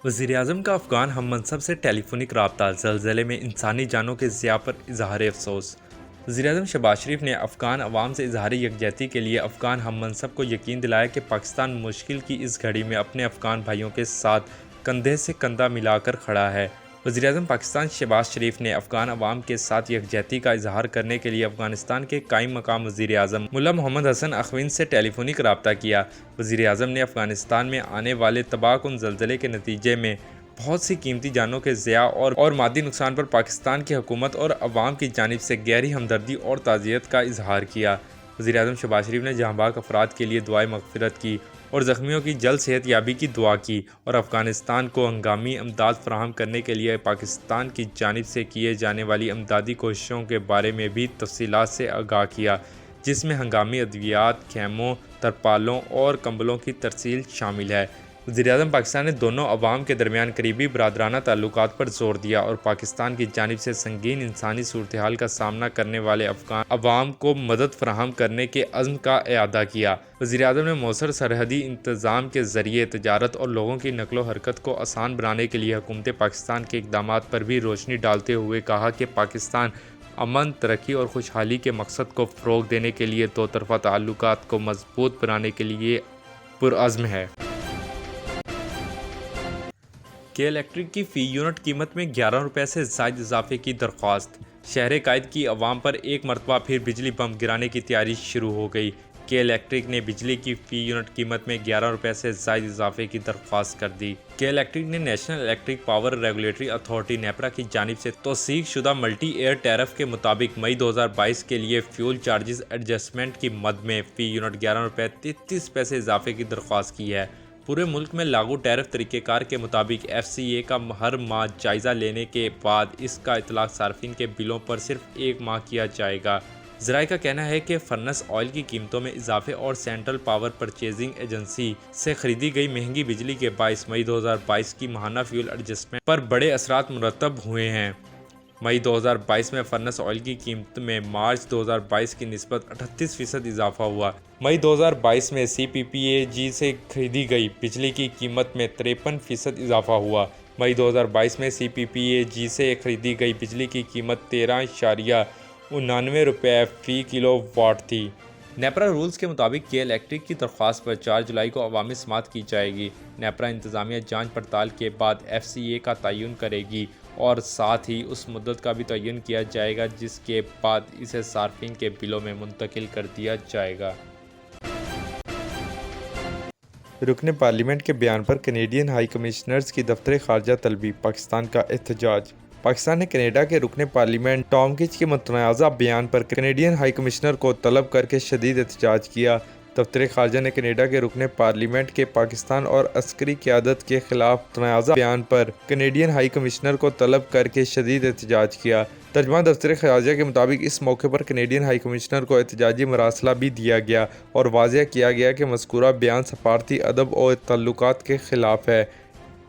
وزیراعظم کا افغان ہم منصب سے ٹیلی فونک رابطہ، زلزلے میں انسانی جانوں کے ضیاع پر اظہار افسوس۔ وزیراعظم شہباز شریف نے افغان عوام سے اظہار یکجہتی کے لیے افغان ہم منصب کو یقین دلایا کہ پاکستان مشکل کی اس گھڑی میں اپنے افغان بھائیوں کے ساتھ کندھے سے کندھا ملا کر کھڑا ہے۔ وزیراعظم پاکستان شہباز شریف نے افغان عوام کے ساتھ یکجہتی کا اظہار کرنے کے لیے افغانستان کے قائم مقام وزیر اعظم ملا محمد حسن اخوند سے ٹیلی فونک رابطہ کیا۔ وزیر اعظم نے افغانستان میں آنے والے تباہ کن زلزلے کے نتیجے میں بہت سی قیمتی جانوں کے ضیاع اور مادی نقصان پر پاکستان کی حکومت اور عوام کی جانب سے گہری ہمدردی اور تعزیت کا اظہار کیا۔ وزیر اعظم شہباز شریف نے جہاں بحق افراد کے لیے دعائے مغفرت کی اور زخمیوں کی جلد صحت یابی کی دعا کی اور افغانستان کو ہنگامی امداد فراہم کرنے کے لیے پاکستان کی جانب سے کیے جانے والی امدادی کوششوں کے بارے میں بھی تفصیلات سے آگاہ کیا، جس میں ہنگامی ادویات، خیموں، ترپالوں اور کمبلوں کی ترسیل شامل ہے۔ وزیر اعظم پاکستان نے دونوں عوام کے درمیان قریبی برادرانہ تعلقات پر زور دیا اور پاکستان کی جانب سے سنگین انسانی صورتحال کا سامنا کرنے والے افغان عوام کو مدد فراہم کرنے کے عزم کا اعادہ کیا۔ وزیر اعظم نے مؤثر سرحدی انتظام کے ذریعے تجارت اور لوگوں کی نقل و حرکت کو آسان بنانے کے لیے حکومت پاکستان کے اقدامات پر بھی روشنی ڈالتے ہوئے کہا کہ پاکستان امن، ترقی اور خوشحالی کے مقصد کو فروغ دینے کے لیے دو طرفہ تعلقات کو مضبوط بنانے کے لیے پرعزم ہے۔ کے الیکٹرک کی فی یونٹ قیمت میں 11 روپے سے زائد اضافے کی درخواست۔ شہر قائد کی عوام پر ایک مرتبہ پھر بجلی بم گرانے کی تیاری شروع ہو گئی۔ کے الیکٹرک نے بجلی کی فی یونٹ قیمت میں 11 روپے سے زائد اضافے کی درخواست کر دی۔ کے الیکٹرک نے national electric power regulatory authority NEPRA کی جانب سے توثیق شدہ ملٹی ایئر ٹیرف کے مطابق مئی 2022 کے لیے فیول چارجز ایڈجسٹمنٹ کی مد میں فی یونٹ 11 روپے 33 پیسے اضافے کی درخواست کی ہے۔ پورے ملک میں لاگو ٹیرف طریقہ کار کے مطابق ایف سی اے کا ہر ماہ جائزہ لینے کے بعد اس کا اطلاق صارفین کے بلوں پر صرف ایک ماہ کیا جائے گا۔ ذرائع کا کہنا ہے کہ فرنس آئل کی قیمتوں میں اضافے اور سینٹرل پاور پرچیزنگ ایجنسی سے خریدی گئی مہنگی بجلی کے باعث مئی 2022 کی ماہانہ فیول ایڈجسٹمنٹ پر بڑے اثرات مرتب ہوئے ہیں۔ مئی 2022 میں فرنس آئل کی قیمت میں مارچ 2022 کی نسبت 38% اضافہ ہوا۔ مئی 2022 میں سی پی پی اے جی سے خریدی گئی بجلی کی قیمت میں 53% اضافہ ہوا۔ مئی 2022 میں سی پی پی اے جی سے خریدی گئی بجلی کی قیمت 13.99 روپے فی کلو واٹ تھی۔ نیپرا رولز کے مطابق کے الیکٹرک کی درخواست پر 4 جولائی کو عوامی سماعت کی جائے گی۔ نیپرا انتظامیہ جانچ پڑتال کے بعد ایف سی اے کا تعین کرے گی اور ساتھ ہی اس مدت کا بھی تعین کیا جائے گا جس کے بعد اسے صارفین کے بلوں میں منتقل کر دیا جائے گا۔ رکن پارلیمنٹ کے بیان پر کینیڈین ہائی کمشنر کی دفتر خارجہ طلبی، پاکستان کا احتجاج۔ پاکستان نے کینیڈا کے رکن پارلیمنٹ ٹام کچ کے متنازع بیان پر کینیڈین ہائی کمشنر کو طلب کر کے شدید احتجاج کیا۔ دفتر خارجہ نے کینیڈا کے رکن پارلیمنٹ کے پاکستان اور عسکری قیادت کے خلاف متنازع بیان پر کینیڈین ہائی کمشنر کو طلب کر کے شدید احتجاج کیا۔ ترجمان دفتر خارجہ کے مطابق اس موقع پر کینیڈین ہائی کمشنر کو احتجاجی مراسلہ بھی دیا گیا اور واضح کیا گیا کہ مذکورہ بیان سفارتی ادب اور تعلقات کے خلاف ہے۔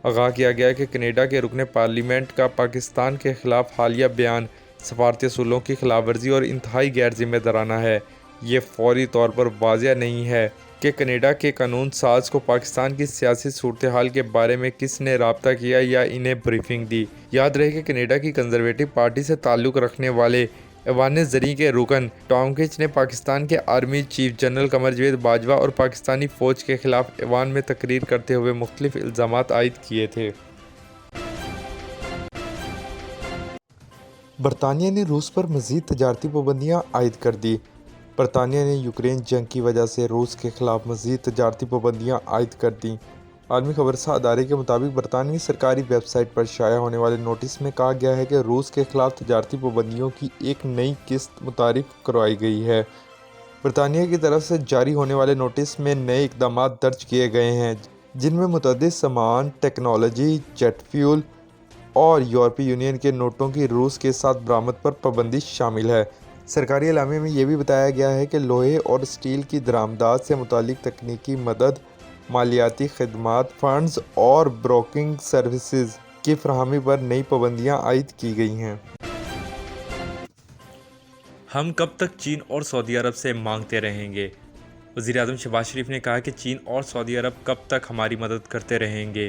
آگاہ کیا گیا کہ کینیڈا کے رکن پارلیمنٹ کا پاکستان کے خلاف حالیہ بیان سفارتی اصولوں کی خلاف ورزی اور انتہائی غیر ذمہ دارانہ ہے۔ یہ فوری طور پر واضح نہیں ہے کہ کینیڈا کے قانون ساز کو پاکستان کی سیاسی صورتحال کے بارے میں کس نے رابطہ کیا یا انہیں بریفنگ دی۔ یاد رہے کہ کینیڈا کی کنزرویٹو پارٹی سے تعلق رکھنے والے ایوان زریں کے رکن ٹام کچ نے پاکستان کے army chief general Qamar Javed Bajwa اور پاکستانی فوج کے خلاف ایوان میں تقریر کرتے ہوئے مختلف الزامات عائد کیے تھے۔ برطانیہ نے روس پر مزید تجارتی پابندیاں عائد کر دی۔ برطانیہ نے یوکرین جنگ کی وجہ سے روس کے خلاف مزید تجارتی پابندیاں عائد کر دیں۔ عالمی خبررساں ادارے کے مطابق برطانوی سرکاری ویب سائٹ پر شائع ہونے والے نوٹس میں کہا گیا ہے کہ روس کے خلاف تجارتی پابندیوں کی ایک نئی قسط متعارف کروائی گئی ہے۔ برطانیہ کی طرف سے جاری ہونے والے نوٹس میں نئے اقدامات درج کیے گئے ہیں جن میں متعدد سامان، ٹیکنالوجی، جیٹ فیول اور یورپی یونین کے نوٹوں کی روس کے ساتھ برآمد پر پابندی شامل ہے۔ سرکاری اعلامیہ میں یہ بھی بتایا گیا ہے کہ لوہے اور اسٹیل کی درآمدات سے متعلق تکنیکی مدد، مالیاتی خدمات، فنڈز اور بروکنگ سروسز کی فراہمی پر نئی پابندیاں عائد کی گئی ہیں۔ ہم کب تک چین اور سعودی عرب سے مانگتے رہیں گے؟ وزیر اعظم شہباز شریف نے کہا کہ چین اور سعودی عرب کب تک ہماری مدد کرتے رہیں گے۔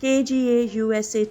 KGA USA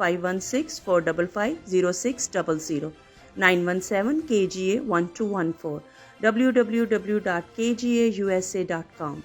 5164550600 917 KGA 1214 www.kgausa.com।